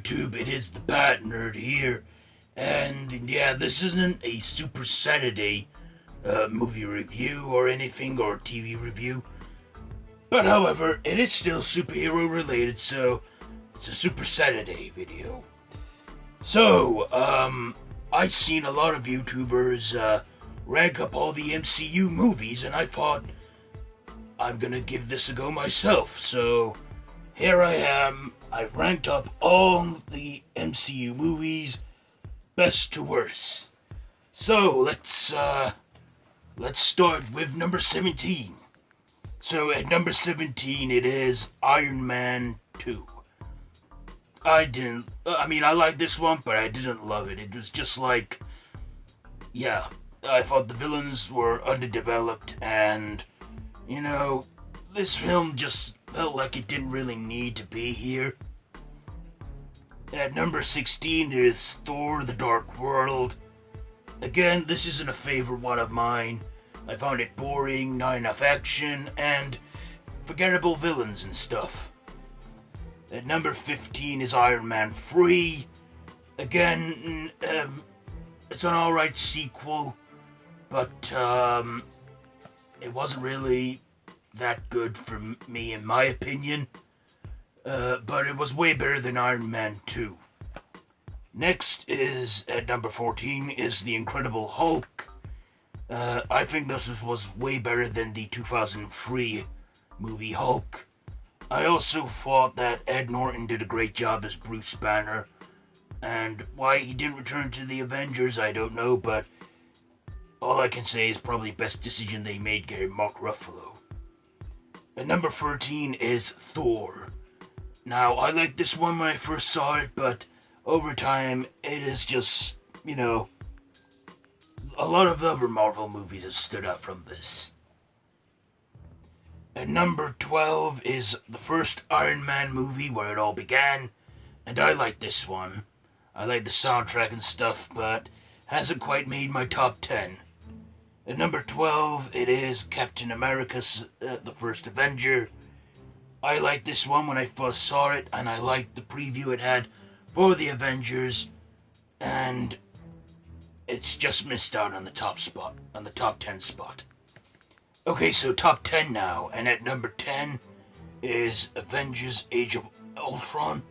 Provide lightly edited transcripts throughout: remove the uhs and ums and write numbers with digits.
YouTube? It is the Bat Nerd here, and yeah, this isn't a Super Saturday movie review or anything, or TV review, but however, it is still superhero related, so it's a Super Saturday video. So, I've seen a lot of YouTubers rank up all the MCU movies, and I thought I'm gonna give this a go myself, so here I am. I ranked up all the MCU movies, best to worst. So let's start with number 17. So at number 17 it is Iron Man 2. I like this one, but I didn't love it. It was just like, yeah, I thought the villains were underdeveloped, and, you know, this film just felt like it didn't really need to be here. At number 16 is Thor: The Dark World. Again, this isn't a favorite one of mine. I found it boring, not enough action, and forgettable villains and stuff. At number 15 is Iron Man 3. Again, it's an alright sequel, but it wasn't really that good for me, in my opinion. But it was way better than Iron Man 2. Next is, at number 14, is The Incredible Hulk. I think this was way better than the 2003 movie Hulk. I also thought that Ed Norton did a great job as Bruce Banner, and why he didn't return to the Avengers, I don't know, but all I can say is probably best decision they made getting Mark Ruffalo. At number 13 is Thor. Now, I liked this one when I first saw it, but over time, it is just, a lot of other Marvel movies have stood out from this. At number 12 is the first Iron Man movie, where it all began, and I like this one. I like the soundtrack and stuff, but hasn't quite made my top 10. At number 12, it is Captain America, the First Avenger. I liked this one when I first saw it, and I liked the preview it had for the Avengers, and it's just missed out on the top 10 spot. Okay, so top 10 now, and at number 10 is Avengers Age of Ultron.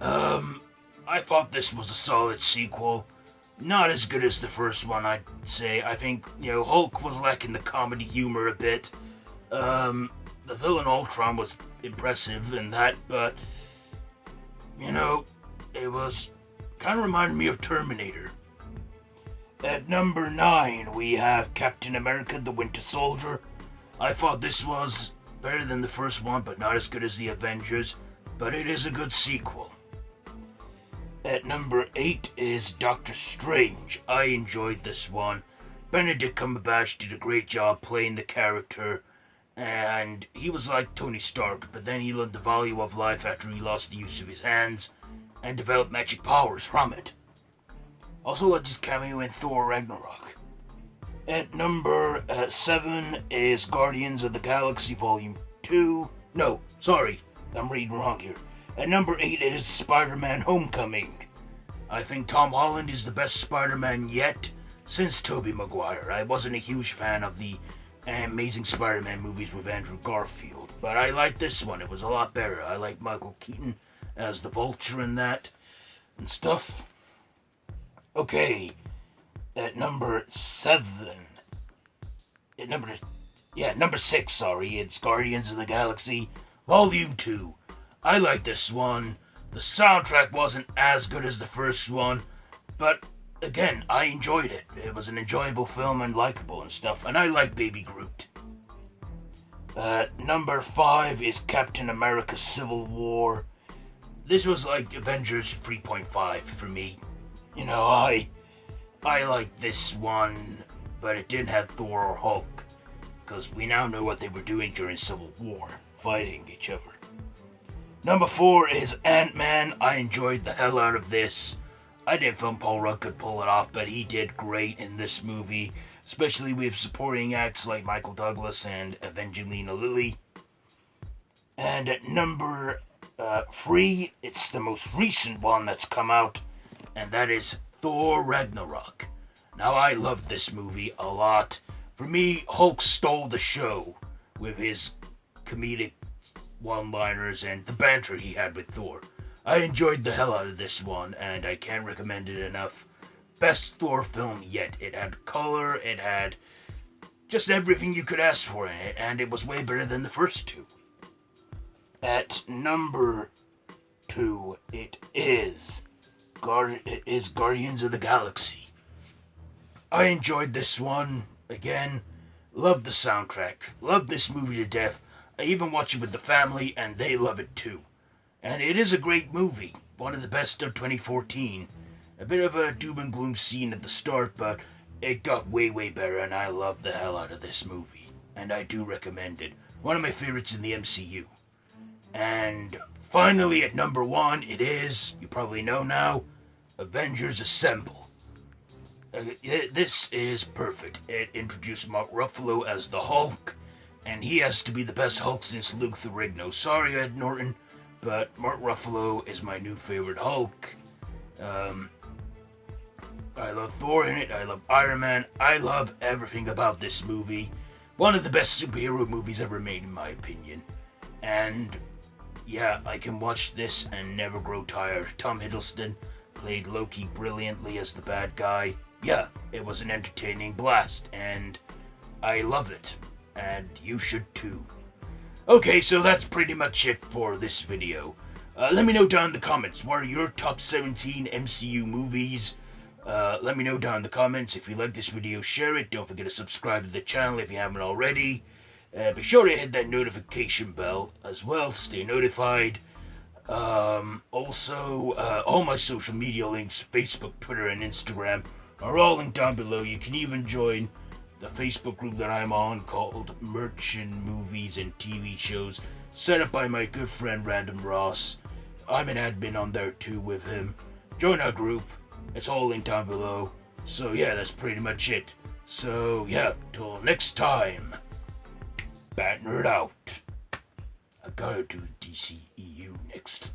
I thought this was a solid sequel. Not as good as the first one, I'd say. I think, Hulk was lacking the comedy humor a bit. The villain Ultron was impressive in that, but, it was kind of reminded me of Terminator. At number 9, we have Captain America: The Winter Soldier. I thought this was better than the first one, but not as good as the Avengers, but it is a good sequel. At number 8 is Doctor Strange. I enjoyed this one. Benedict Cumberbatch did a great job playing the character, and he was like Tony Stark, but then he learned the value of life after he lost the use of his hands, and developed magic powers from it. Also liked his cameo in Thor Ragnarok. At number 7 is Guardians of the Galaxy Volume 2. No, sorry, I'm reading wrong here. At number 8 is Spider-Man Homecoming. I think Tom Holland is the best Spider-Man yet since Tobey Maguire. I wasn't a huge fan of the Amazing Spider-Man movies with Andrew Garfield, but I liked this one. It was a lot better. I like Michael Keaton as the Vulture in that and stuff. Okay, at number 6, it's Guardians of the Galaxy Volume 2. I like this one. The soundtrack wasn't as good as the first one, but again, I enjoyed it. It was an enjoyable film and likable and stuff, and I like Baby Groot. Number 5 is Captain America: Civil War. This was like Avengers 3.5 for me. I liked this one, but it didn't have Thor or Hulk, because we now know what they were doing during Civil War, fighting each other. Number 4 is Ant-Man. I enjoyed the hell out of this. I didn't think Paul Rudd could pull it off, but he did great in this movie, especially with supporting acts like Michael Douglas and Evangelina Lilly. And at number free. It's the most recent one that's come out, and that is Thor Ragnarok. Now, I loved this movie a lot. For me, Hulk stole the show with his comedic one-liners and the banter he had with Thor. I enjoyed the hell out of this one, and I can't recommend it enough. Best Thor film yet. It had color, it had just everything you could ask for in it, and it was way better than the first two. At number 2, it is Guardians of the Galaxy. I enjoyed this one. Again, loved the soundtrack. Loved this movie to death. I even watch it with the family, and they love it too. And it is a great movie. One of the best of 2014. A bit of a doom and gloom scene at the start, but it got way, way better, and I loved the hell out of this movie. And I do recommend it. One of my favorites in the MCU. And finally, at number 1, it is, you probably know now, Avengers Assemble. This is perfect. It introduced Mark Ruffalo as the Hulk, and he has to be the best Hulk since Luke Ferrigno. Sorry, Ed Norton, but Mark Ruffalo is my new favorite Hulk. I love Thor in it. I love Iron Man. I love everything about this movie. One of the best superhero movies ever made, in my opinion. And yeah, I can watch this and never grow tired. Tom Hiddleston played Loki brilliantly as the bad guy. Yeah, it was an entertaining blast, and I love it. And you should too. Okay, so that's pretty much it for this video. Let me know down in the comments, what are your top 17 MCU movies? Let me know down in the comments. If you like this video, share it. Don't forget to subscribe to the channel if you haven't already. Be sure to hit that notification bell as well to stay notified. Also, all my social media links, Facebook, Twitter, and Instagram, are all linked down below. You can even join the Facebook group that I'm on called Merchant Movies and TV Shows, set up by my good friend Random Ross. I'm an admin on there too with him. Join our group. It's all linked down below. So yeah, that's pretty much it. So yeah, till next time, Bat Nerd out. I gotta do DCEU next.